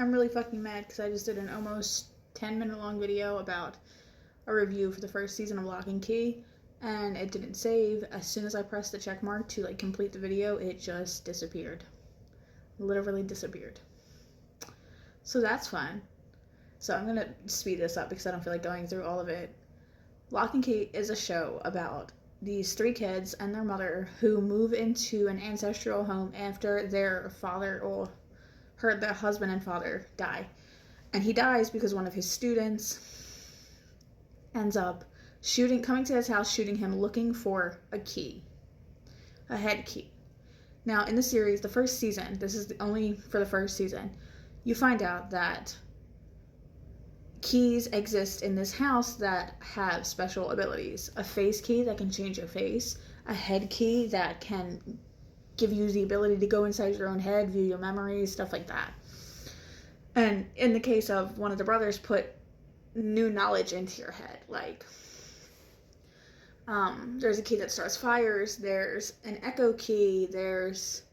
I'm really fucking mad because I just did an almost 10-minute long video about a review for the first season of Locke and Key, and it didn't save. As soon as I pressed the check mark to complete the video, it just disappeared. Literally disappeared. So that's fun. So I'm gonna speed this up because I don't feel like going through all of it. Locke and Key is a show about these 3 kids and their mother who move into an ancestral home after their father or their husband and father die. And he dies because one of his students ends up coming to his house, shooting him, looking for a key, a head key. Now, in the series, the first season, this is only for the first season, you find out that keys exist in this house that have special abilities. A face key that can change your face, a head key that can give you the ability to go inside your own head, view your memories, stuff like that. And in the case of one of the brothers, put new knowledge into your head. There's a key that starts fires, there's an echo key, there's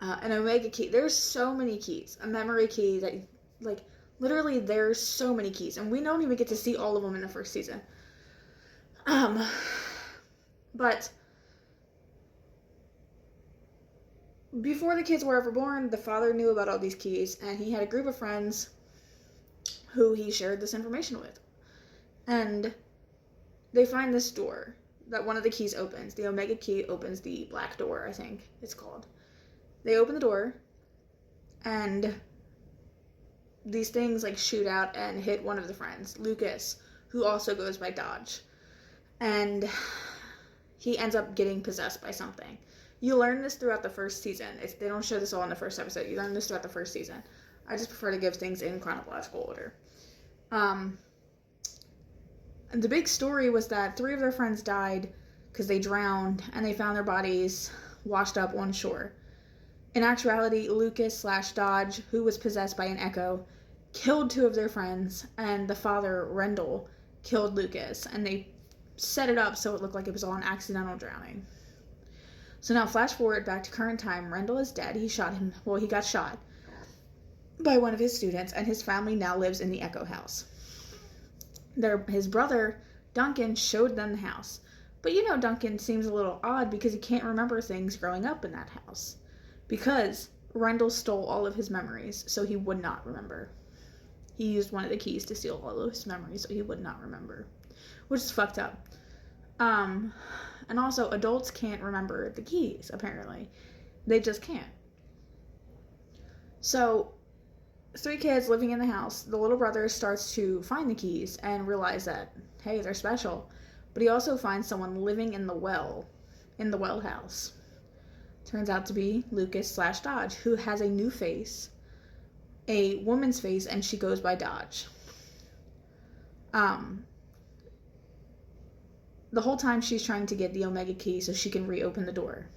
an omega key. There's so many keys. A memory key that, literally there's so many keys. And we don't even get to see all of them in the first season. But before the kids were ever born, the father knew about all these keys, and he had a group of friends who he shared this information with. And they find this door that one of the keys opens. The omega key opens the black door, I think it's called. They open the door, and these things shoot out and hit one of the friends, Lucas, who also goes by Dodge. And he ends up getting possessed by something. You learn this throughout the first season. They don't show this all in the first episode. You learn this throughout the first season. I just prefer to give things in chronological order. And the big story was that 3 of their friends died because they drowned, and they found their bodies washed up on shore. In actuality, Lucas/Dodge, who was possessed by an echo, killed 2 of their friends, and the father, Rendell, killed Lucas, and they set it up so it looked like it was all an accidental drowning. So now flash forward back to current time. Rendell is dead. He got shot by one of his students, and his family now lives in the Echo house. His brother, Duncan, showed them the house. But Duncan seems a little odd because he can't remember things growing up in that house. Because Rendell stole all of his memories, so he would not remember. He used one of the keys to steal all of his memories, so he would not remember. Which is fucked up. And also, adults can't remember the keys, apparently. They just can't. So, 3 kids living in the house, the little brother starts to find the keys and realize that, hey, they're special. But he also finds someone living in the well house. Turns out to be Lucas/Dodge, who has a new face, a woman's face, and she goes by Dodge. The whole time she's trying to get the omega key so she can reopen the door.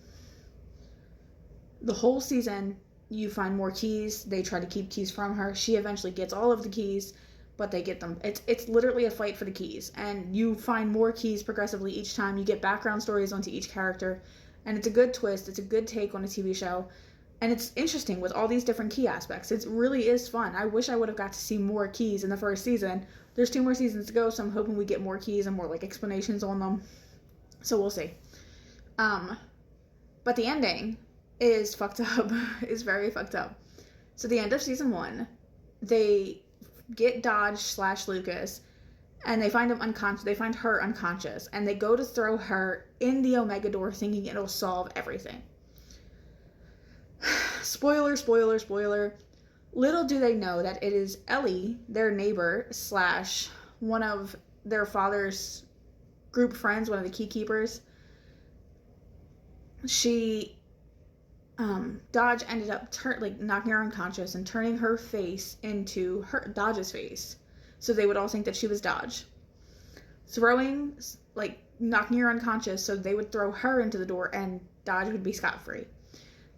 The whole season, you find more keys. They try to keep keys from her. She eventually gets all of the keys, but they get them. It's literally a fight for the keys, and you find more keys progressively each time. You get background stories onto each character, and it's a good twist. It's a good take on a TV show, and it's interesting with all these different key aspects. It really is fun. I wish I would have got to see more keys in the first season. There's 2 more seasons to go, so I'm hoping we get more keys and more explanations on them. So we'll see. But the ending is fucked up. Is very fucked up. So the end of season 1, they get Dodge/Lucas, and they find him unconscious. They find her unconscious, and they go to throw her in the omega door, thinking it'll solve everything. Spoiler, spoiler, spoiler. Little do they know that it is Ellie, their neighbor / one of their father's group friends, one of the key keepers. Dodge ended up knocking her unconscious and turning her face into Dodge's face, so they would all think that she was Dodge. Knocking her unconscious, so they would throw her into the door, and Dodge would be scot-free.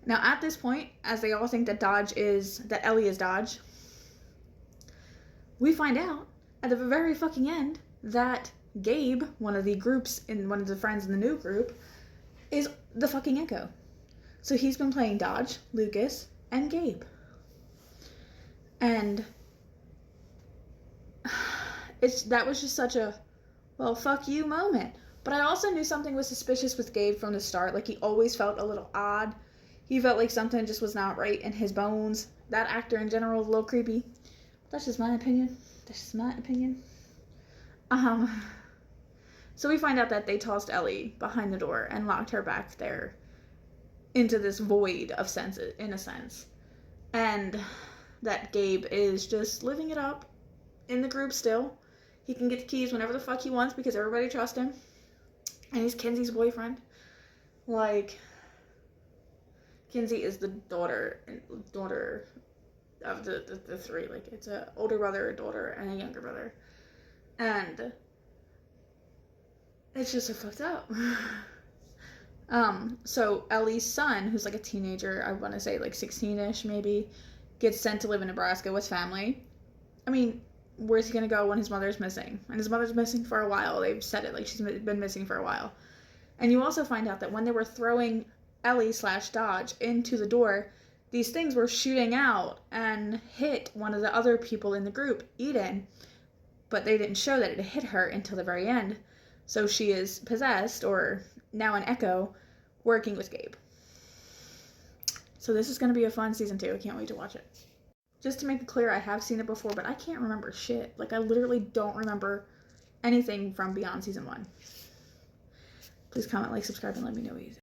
Now, at this point, as they all think that Ellie is Dodge, we find out at the very fucking end that Gabe, one of the friends in the new group, is the fucking Echo. So he's been playing Dodge, Lucas, and Gabe. And that was just such a, well, fuck you moment. But I also knew something was suspicious with Gabe from the start. Like, he always felt a little odd. He felt like something just was not right in his bones. That actor in general is a little creepy. That's just my opinion. So we find out that they tossed Ellie behind the door and locked her back there into this void of senses, in a sense. And that Gabe is just living it up in the group still. He can get the keys whenever the fuck he wants because everybody trusts him. And he's Kenzie's boyfriend. Like, Kenzie is the daughter of the three. Like, it's an older brother, a daughter, and a younger brother. And it's just so fucked up. So Ellie's son, who's like a teenager, I want to say like 16-ish maybe, gets sent to live in Nebraska with family. I mean, where's he gonna go when his mother's missing? And his mother's missing for a while. They've said it, like, she's been missing for a while. And you also find out that when they were throwing Ellie/Dodge into the door, these things were shooting out and hit one of the other people in the group, Eden. But they didn't show that it hit her until the very end. So she is possessed, or now an echo, working with Gabe. So this is going to be a fun season 2. I can't wait to watch it. Just to make it clear, I have seen it before, but I can't remember shit. Like, I literally don't remember anything from beyond season 1. Please comment, like, subscribe, and let me know what you think.